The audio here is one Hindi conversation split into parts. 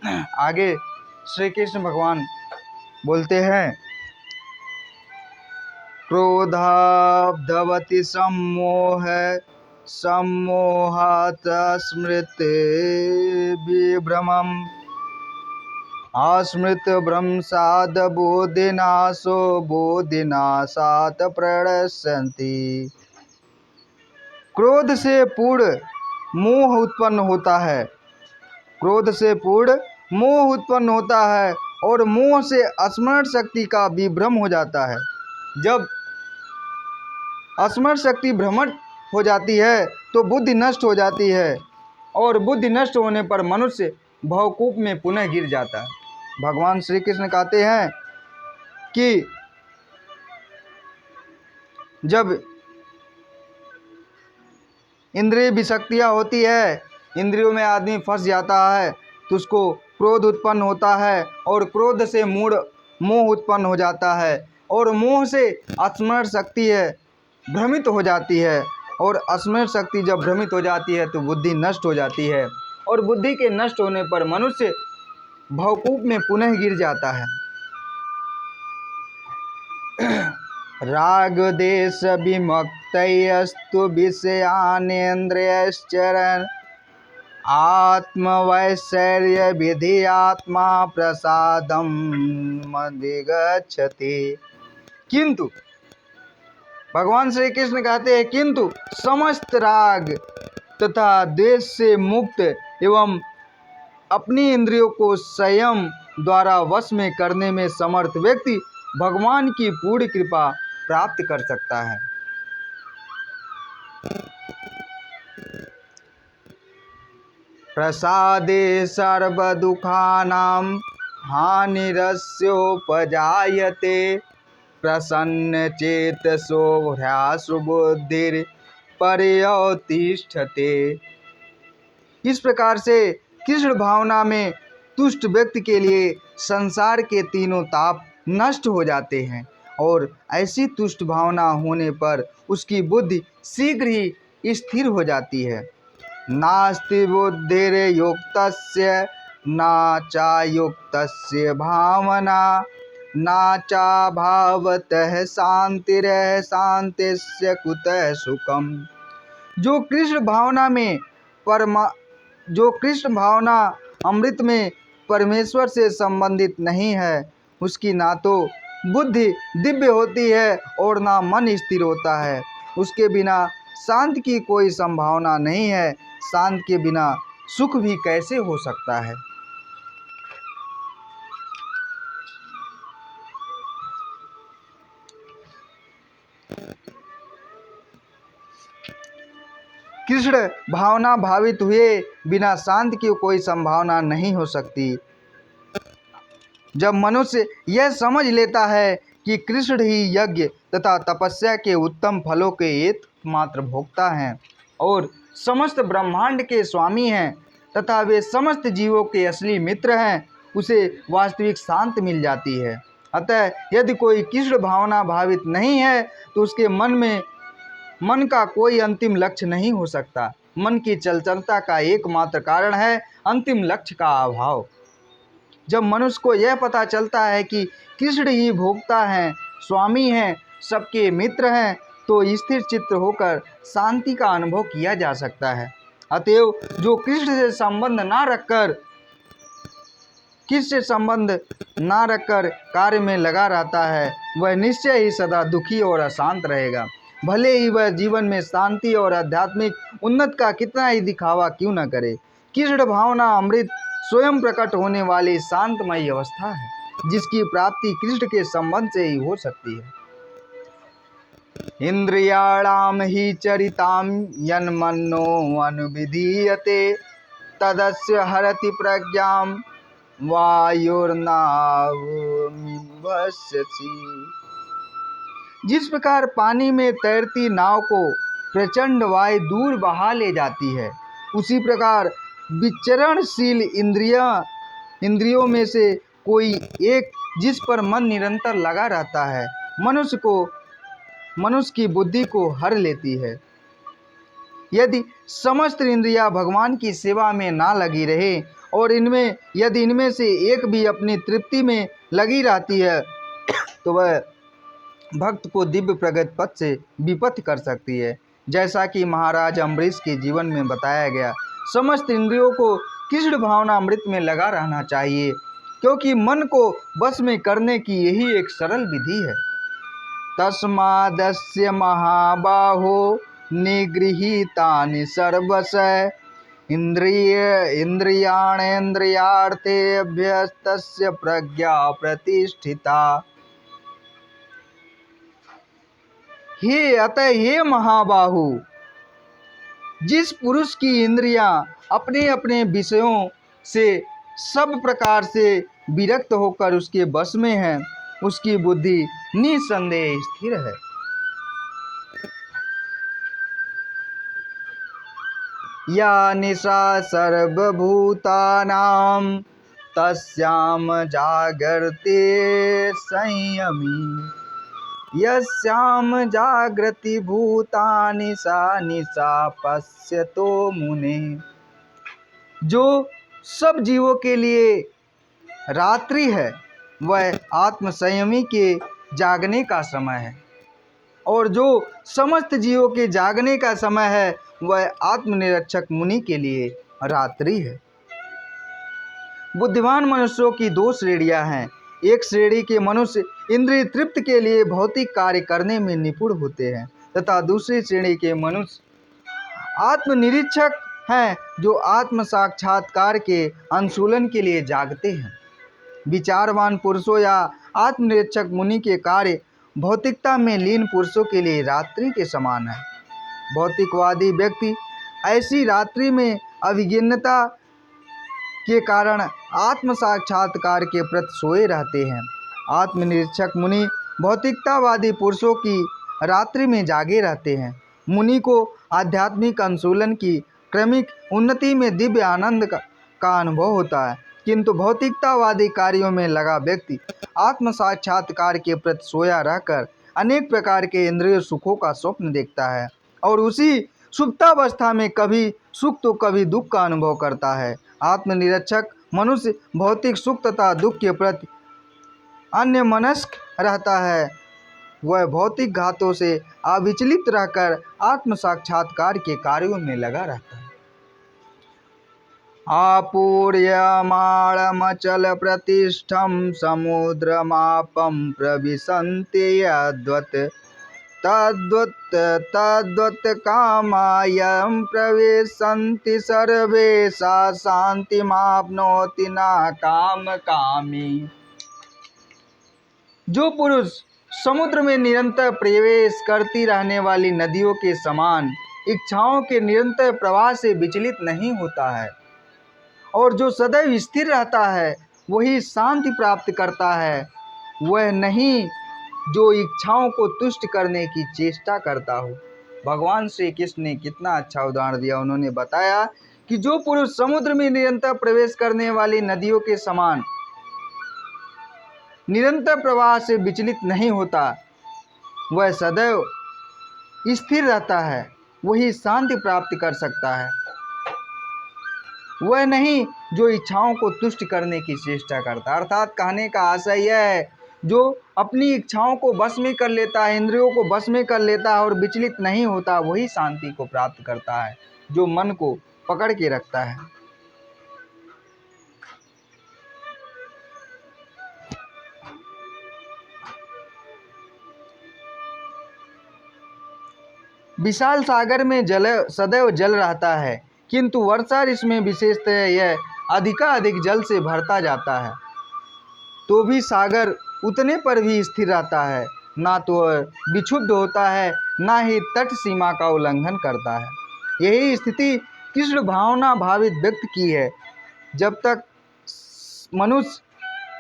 आगे श्री कृष्ण भगवान बोलते हैं, क्रोधाब्धवति सम्मोह सम्मोहात् स्मृति विभ्रमम् अस्मृत भ्रंशाद बोधिनाशो बोधिनाशात् प्रणश्यन्ति। क्रोध से पूर्ण मोह उत्पन्न होता है, क्रोध से पूर्ण मोह उत्पन्न होता है और मोह से स्मरण शक्ति का विभ्रम हो जाता है। जब स्मरण शक्ति भ्रमण हो जाती है तो बुद्धि नष्ट हो जाती है और बुद्धि नष्ट होने पर मनुष्य भवकूप में पुनः गिर जाता है। भगवान श्री कृष्ण कहते हैं कि जब इंद्रिय विशक्तियाँ होती है, इंद्रियों में आदमी फंस जाता है तो उसको क्रोध उत्पन्न होता है और क्रोध से मूढ़ मोह उत्पन्न हो जाता है और मोह से स्मरण शक्ति है भ्रमित हो जाती है और स्मरण शक्ति जब भ्रमित हो जाती है तो बुद्धि नष्ट हो जाती है और बुद्धि के नष्ट होने पर मनुष्य भवकूप में पुनः गिर जाता है। राग देश विमुक्तस्तु विषयानेन्द्रियश्चरन् आत्मवैश्वर्य विधि आत्मा प्रसादम अधिगच्छति। किंतु भगवान श्री कृष्ण कहते हैं, किंतु समस्त राग तथा द्वेष से मुक्त एवं अपनी इंद्रियों को संयम द्वारा वश में करने में समर्थ व्यक्ति भगवान की पूर्ण कृपा प्राप्त कर सकता है। प्रसादे सर्वदुःखानां हानिरस्योपजायते प्रसन्न चेतसो ह्रासुबुद्धिर् पर्यवतिष्ठते। इस प्रकार से कृष्ण भावना में तुष्ट व्यक्ति के लिए संसार के तीनों ताप नष्ट हो जाते हैं और ऐसी तुष्ट भावना होने पर उसकी बुद्धि शीघ्र ही स्थिर हो जाती है। नास्ति बुद्धिर्युक्तस्य न चायुक्तस्य भावना न चाभावतः शान्तिरः शान्तिस्य कुतः सुखम्। जो कृष्ण भावना अमृत में परमेश्वर से संबंधित नहीं है, उसकी ना तो बुद्धि दिव्य होती है और ना मन स्थिर होता है। उसके बिना शांति की कोई संभावना नहीं है। शांति के बिना सुख भी कैसे हो सकता है। कृष्ण भावना भावित हुए बिना शांति की कोई संभावना नहीं हो सकती। जब मनुष्य यह समझ लेता है कि कृष्ण ही यज्ञ तथा तपस्या के उत्तम फलों के एकमात्र भोक्ता हैं और समस्त ब्रह्मांड के स्वामी हैं तथा वे समस्त जीवों के असली मित्र हैं, उसे वास्तविक शांति मिल जाती है। अतः यदि कोई कृष्ण भावना भावित नहीं है तो उसके मन का कोई अंतिम लक्ष्य नहीं हो सकता। मन की चंचलता का एकमात्र कारण है अंतिम लक्ष्य का अभाव। जब मनुष्य को यह पता चलता है कि कृष्ण ही भोक्ता हैं, स्वामी हैं, सबके मित्र हैं, तो स्थिर चित्त होकर शांति का अनुभव किया जा सकता है। अतएव जो कृष्ण से संबंध ना रखकर कार्य में लगा रहता है, वह निश्चय ही सदा दुखी और अशांत रहेगा। भले ही वह जीवन में शांति और आध्यात्मिक उन्नति का कितना ही दिखावा क्यों न करे। कृष्ण भावना अमृत स्वयं प्रकट होने वाली शांतमयी अवस्था है, जिसकी प्राप्ति कृष्ण के संबंध से ही हो सकती है। इंद्रियाणाम ही चरिताम यन्मनो अनुविधीयते तदस्य हरति प्रज्ञाम वायुर्नावमिवस्यसि। जिस प्रकार पानी में तैरती नाव को प्रचंड वायु दूर बहा ले जाती है, उसी प्रकार विचरणशील इंद्रियों में से कोई एक जिस पर मन निरंतर लगा रहता है, मनुष्य की बुद्धि को हर लेती है। यदि समस्त इंद्रियां भगवान की सेवा में ना लगी रहे और इनमें यदि इनमें से एक भी अपनी तृप्ति में लगी रहती है तो वह भक्त को दिव्य प्रगति पथ से विपथ कर सकती है। जैसा कि महाराज अम्बरीश के जीवन में बताया गया, समस्त इंद्रियों को कृष्ण भावनामृत में लगा रहना चाहिए, क्योंकि मन को वश में करने की यही एक सरल विधि है। तस्मादस्य महाबाहो निगृहीतानि सर्वशः इंद्रियाणेन्द्रियार्थेभ्यस्तस्य प्रज्ञा प्रतिष्ठिता। हे महाबाहु, जिस पुरुष की इंद्रियां अपने अपने विषयों से सब प्रकार से विरक्त होकर उसके वश में है, उसकी बुद्धि निसंदेह स्थिर है। या निशा सर्वभूतानां तस्यां जागर्ते संयमी, यस्यां जागृति भूतानि सा निशा पश्यतो मुने। जो सब जीवों के लिए रात्रि है वह आत्म संयमी के जागने का समय है, और जो समस्त जीवों के जागने का समय है वह आत्मनिरीक्षक मुनि के लिए रात्रि है। बुद्धिमान मनुष्यों की दो श्रेणियां हैं। एक श्रेणी के मनुष्य इंद्रिय तृप्ति के लिए भौतिक कार्य करने में निपुण होते हैं, तथा दूसरी श्रेणी के मनुष्य आत्मनिरीक्षक हैं, जो आत्म साक्षात्कार के अनुशीलन के लिए जागते हैं। विचारवान पुरुषों या आत्मनिरीक्षक मुनि के कार्य भौतिकता में लीन पुरुषों के लिए रात्रि के समान है। भौतिकवादी व्यक्ति ऐसी रात्रि में अभिज्ञता के कारण आत्म साक्षात्कार के प्रति सोए रहते हैं। आत्मनिरीक्षक मुनि भौतिकतावादी पुरुषों की रात्रि में जागे रहते हैं। मुनि को आध्यात्मिक अनुशीलन की क्रमिक उन्नति में दिव्य आनंद का अनुभव होता है, किंतु भौतिकतावादी कार्यों में लगा व्यक्ति आत्म साक्षात्कार के प्रति सोया रहकर अनेक प्रकार के इंद्रिय सुखों का स्वप्न देखता है, और उसी सुप्तावस्था में कभी सुख तो कभी दुख का अनुभव करता है। आत्मनिरीक्षक मनुष्य भौतिक सुख तथा दुख के प्रति अन्यमनस्क रहता है। वह भौतिक घातों से अविचलित रहकर आत्म साक्षात्कार के कार्यों में लगा रहता है। आपूर्यमाणमचल प्रतिष्ठं समुद्रमापं प्रविशन्ति यद्वत् तद्वत् कामायं प्रविशन्ति सर्वे सा शान्तिमाप्नोति न कामकामी। जो पुरुष समुद्र में निरंतर प्रवेश करती रहने वाली नदियों के समान इच्छाओं के निरंतर प्रवाह से विचलित नहीं होता है, और जो सदैव स्थिर रहता है, वही शांति प्राप्त करता है। वह नहीं जो इच्छाओं को तुष्ट करने की चेष्टा करता हो। भगवान श्री कृष्ण ने कितना अच्छा उदाहरण दिया। उन्होंने बताया कि जो पुरुष समुद्र में निरंतर प्रवेश करने वाली नदियों के समान निरंतर प्रवाह से विचलित नहीं होता, वह सदैव स्थिर रहता है, वही शांति प्राप्त कर सकता है। वह नहीं जो इच्छाओं को तुष्ट करने की चेष्टा करता। अर्थात कहने का आशय यह है, जो अपनी इच्छाओं को बस में कर लेता है, इंद्रियों को बस में कर लेता है और विचलित नहीं होता, वही शांति को प्राप्त करता है, जो मन को पकड़ के रखता है। विशाल सागर में जल सदैव जल रहता है, किंतु वर्षा ऋतु में विशेषतः यह अधिकाधिक जल से भरता जाता है, तो भी सागर उतने पर भी स्थिर रहता है। ना तो वह विक्षुब्ध होता है, ना ही तट सीमा का उल्लंघन करता है। यही स्थिति कृष्ण भावना भावित व्यक्ति की है। जब तक मनुष्य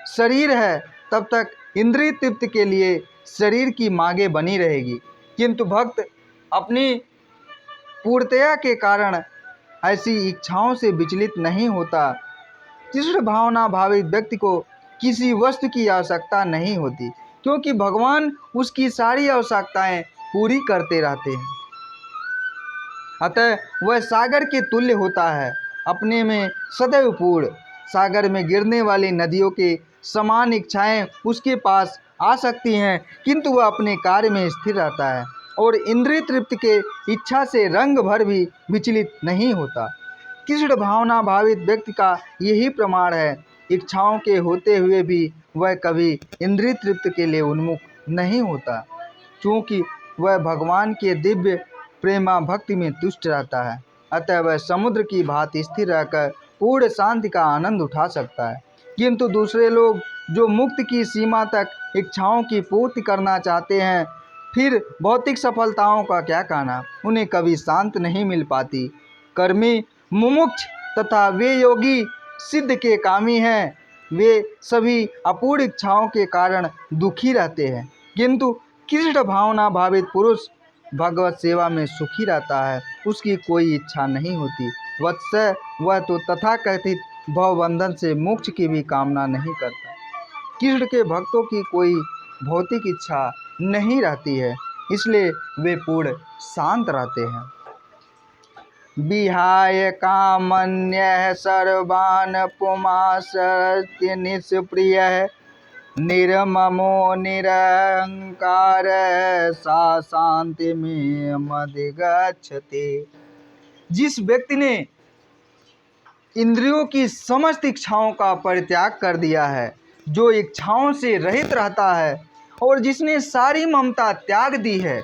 शरीर है तब तक इंद्रिय तृप्ति के लिए शरीर की मांगें बनी रहेगी, किंतु भक्त अपनी पूर्णतया के कारण ऐसी इच्छाओं से विचलित नहीं होता। कृष्ण भावना भावित व्यक्ति को किसी वस्तु की आवश्यकता नहीं होती, क्योंकि भगवान उसकी सारी आवश्यकताएं पूरी करते रहते हैं। अतः वह सागर के तुल्य होता है अपने में सदैव पूर्ण, सागर में गिरने वाली नदियों के समान इच्छाएं उसके पास आ सकती हैं, किंतु वह अपने कार्य में स्थिर रहता है और इंद्रिय तृप्ति के इच्छा से रंग भर भी विचलित नहीं होता। कृष्ण भावना भावित व्यक्ति का यही प्रमाण है। इच्छाओं के होते हुए भी वह कभी इंद्रिय तृप्ति के लिए उन्मुख नहीं होता, क्योंकि वह भगवान के दिव्य प्रेमा भक्ति में तुष्ट रहता है। अतः वह समुद्र की भांति स्थिर रहकर पूर्ण शांति का आनंद उठा सकता है। किंतु दूसरे लोग जो मुक्ति की सीमा तक इच्छाओं की पूर्ति करना चाहते हैं, फिर भौतिक सफलताओं का क्या कहना, उन्हें कभी शांत नहीं मिल पाती। कर्मी, मुमुक्ष तथा वे योगी सिद्ध के कामी हैं, वे सभी अपूर्ण इच्छाओं के कारण दुखी रहते हैं, किंतु कृष्ण भावना भावित पुरुष भगवत सेवा में सुखी रहता है, उसकी कोई इच्छा नहीं होती। वत्स वह तो तथाकथित भवबंधन से मोक्ष की भी कामना नहीं करता। कृष्ण के भक्तों की कोई भौतिक इच्छा नहीं रहती है, इसलिए वे पूर्ण शांत रहते हैं। विहाय कामन्यः सर्वान् पुमांस्तु निष्प्रियः निर्ममो निरहंकार सा शांति में मधिगच्छति। जिस व्यक्ति ने इंद्रियों की समस्त इच्छाओं का परित्याग कर दिया है, जो इच्छाओं से रहित रहता है और जिसने सारी ममता त्याग दी है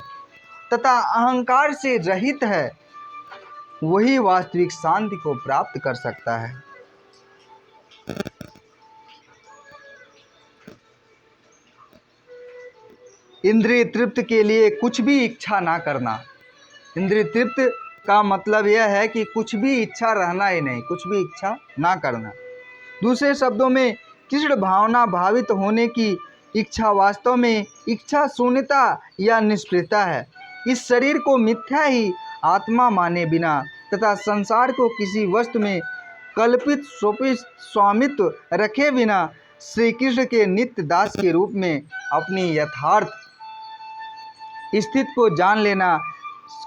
तथा अहंकार से रहित है, वही वास्तविक शांति को प्राप्त कर सकता है। इंद्रिय तृप्ति के लिए कुछ भी इच्छा ना करना। इंद्रिय तृप्ति का मतलब यह है कि कुछ भी इच्छा रहना ही नहीं, कुछ भी इच्छा ना करना। दूसरे शब्दों में कृष्ण भावना भावित होने की इच्छा वास्तव में इच्छा शून्यता या निष्क्रियता है। इस शरीर को मिथ्या ही आत्मा माने बिना तथा संसार को किसी वस्तु में कल्पित स्वामित्व रखे बिना श्री कृष्ण के नित्य दास के रूप में अपनी यथार्थ स्थिति को जान लेना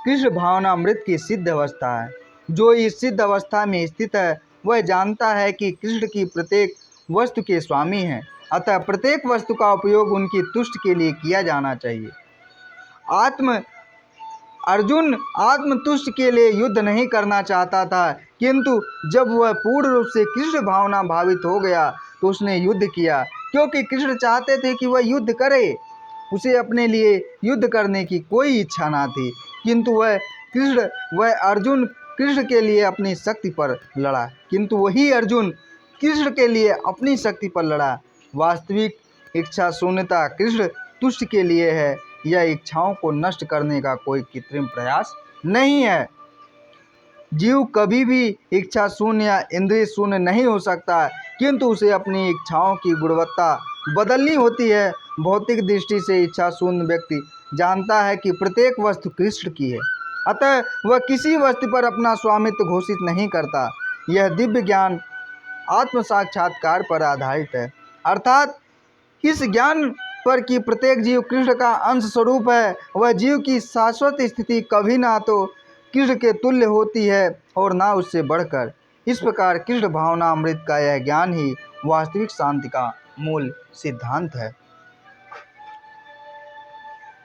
कृष्ण भावना अमृत की सिद्ध अवस्था है। जो इस सिद्ध अवस्था में स्थित है, वह जानता है कि कृष्ण की प्रत्येक वस्तु के स्वामी हैं, अतः प्रत्येक वस्तु का उपयोग उनकी तुष्टि के लिए किया जाना चाहिए। अर्जुन आत्मतुष्ट के लिए युद्ध नहीं करना चाहता था, किंतु जब वह पूर्ण रूप से कृष्ण भावना भावित हो गया तो उसने युद्ध किया, क्योंकि कृष्ण चाहते थे कि वह युद्ध करे। उसे अपने लिए युद्ध करने की कोई इच्छा ना थी, किंतु वह अर्जुन कृष्ण के लिए अपनी शक्ति पर लड़ा, किंतु वही अर्जुन कृष्ण के लिए अपनी शक्ति पर लड़ा। वास्तविक इच्छा शून्यता कृष्ण तुष्ट के लिए है। यह इच्छाओं को नष्ट करने का कोई कृत्रिम प्रयास नहीं है। जीव कभी भी इच्छा शून्य या इंद्रिय शून्य नहीं हो सकता, किंतु उसे अपनी इच्छाओं की गुणवत्ता बदलनी होती है। भौतिक दृष्टि से इच्छा शून्य व्यक्ति जानता है कि प्रत्येक वस्तु कृष्ण की है, अतः वह किसी वस्तु पर अपना स्वामित्व घोषित नहीं करता। यह दिव्य ज्ञान आत्म साक्षात्कार पर आधारित है, अर्थात इस ज्ञान पर कि प्रत्येक जीव कृष्ण का अंश स्वरूप है। वह जीव की शाश्वत स्थिति कभी ना तो कृष्ण के तुल्य होती है और ना उससे बढ़कर। इस प्रकार कृष्ण भावना अमृत का यह ज्ञान ही वास्तविक शांति का मूल सिद्धांत है।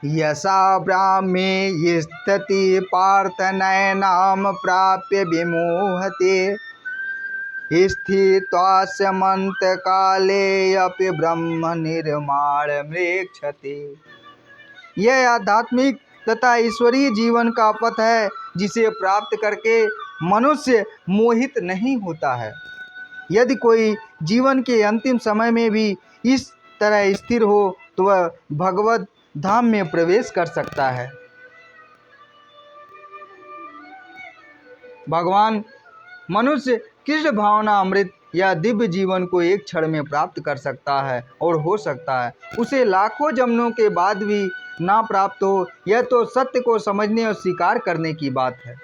यशा ब्राह्मे स्थिति पार्थ नयनाम प्राप्य विमोहते स्थित्वास्मन्त काले अपि ब्रह्म निर्माण मृक्षते। यह आध्यात्मिक तथा ईश्वरीय जीवन का पथ है, जिसे प्राप्त करके मनुष्य मोहित नहीं होता है। यदि कोई जीवन के अंतिम समय में भी इस तरह स्थिर हो तो वह भगवत धाम में प्रवेश कर सकता है। भगवान मनुष्य कृष्ण भावना अमृत या दिव्य जीवन को एक क्षण में प्राप्त कर सकता है और हो सकता है उसे लाखों जन्मों के बाद भी ना प्राप्त हो। यह तो सत्य को समझने और स्वीकार करने की बात है।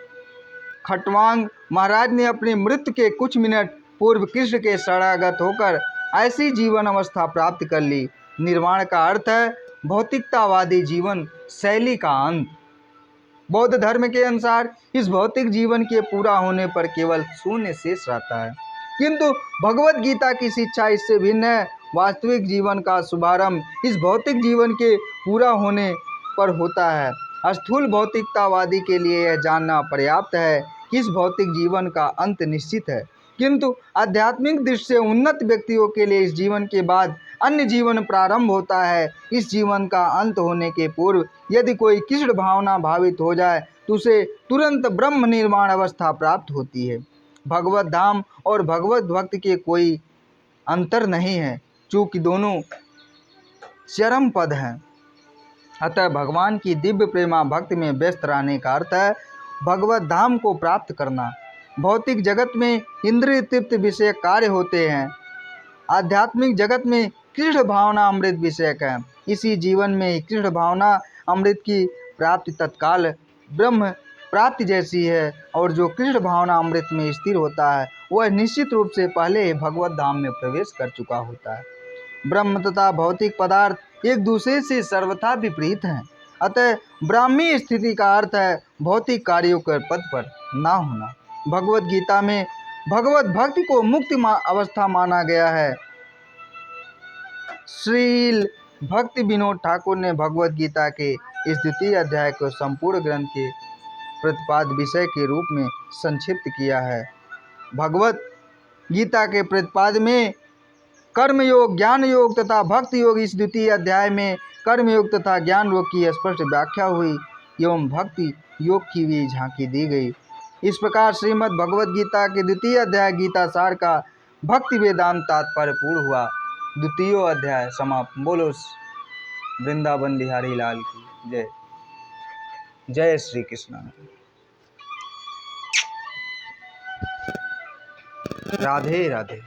खटवांग महाराज ने अपनी मृत्यु के कुछ मिनट पूर्व कृष्ण के शरणागत होकर ऐसी जीवन अवस्था प्राप्त कर ली। निर्वाण का अर्थ है भौतिकतावादी जीवन शैली का अंत। बौद्ध धर्म के अनुसार इस भौतिक जीवन के पूरा होने पर केवल शून्य शेष रहता है, किंतु भगवत गीता की शिक्षा इससे भिन्न है। वास्तविक जीवन का शुभारंभ इस भौतिक जीवन के पूरा होने पर होता है। स्थूल भौतिकतावादी के लिए यह जानना पर्याप्त है कि इस भौतिक जीवन का अंत निश्चित है, किंतु आध्यात्मिक दृष्टि से उन्नत व्यक्तियों के लिए इस जीवन के बाद अन्य जीवन प्रारंभ होता है। इस जीवन का अंत होने के पूर्व यदि कोई कृष्ण भावना भावित हो जाए तो उसे तुरंत ब्रह्म निर्वाण अवस्था प्राप्त होती है। भगवत धाम और भगवत भक्त के कोई अंतर नहीं है, चूँकि दोनों चरम पद हैं। अतः भगवान की दिव्य प्रेमा भक्ति में व्यस्त रहने का अर्थ है भगवत धाम को प्राप्त करना। भौतिक जगत में इंद्रिय तृप्त विषय कार्य होते हैं, आध्यात्मिक जगत में कृष्ण भावना अमृत विषयक है। इसी जीवन में कृष्ण भावना अमृत की प्राप्ति तत्काल ब्रह्म प्राप्ति जैसी है, और जो कृष्ण भावना अमृत में स्थिर होता है वह निश्चित रूप से पहले ही भगवत धाम में प्रवेश कर चुका होता है। ब्रह्म तथा भौतिक पदार्थ एक दूसरे से सर्वथा विपरीत हैं। अतः ब्राह्मी स्थिति का अर्थ है भौतिक कार्यों के पद पर ना होना। भगवत गीता में भगवत भक्ति को मुक्ति अवस्था माना गया है। श्रील भक्ति विनोद ठाकुर ने भगवत गीता के इस द्वितीय अध्याय को संपूर्ण ग्रंथ के प्रतिपाद्य विषय के रूप में संक्षिप्त किया है। भगवत गीता के प्रतिपाद्य में कर्म योग, ज्ञान योग तथा भक्ति योग, इस द्वितीय अध्याय में कर्म योग तथा ज्ञान योग की स्पष्ट व्याख्या हुई एवं भक्ति योग की भी झांकी दी गई। इस प्रकार श्रीमद् भगवत गीता के द्वितीय अध्याय गीता सार का भक्ति वेदांत तात्पर्य पूर्ण हुआ। द्वितीय अध्याय समाप्त। बोलो वृंदावन बिहारी लाल की जय। जय श्री कृष्ण। राधे राधे।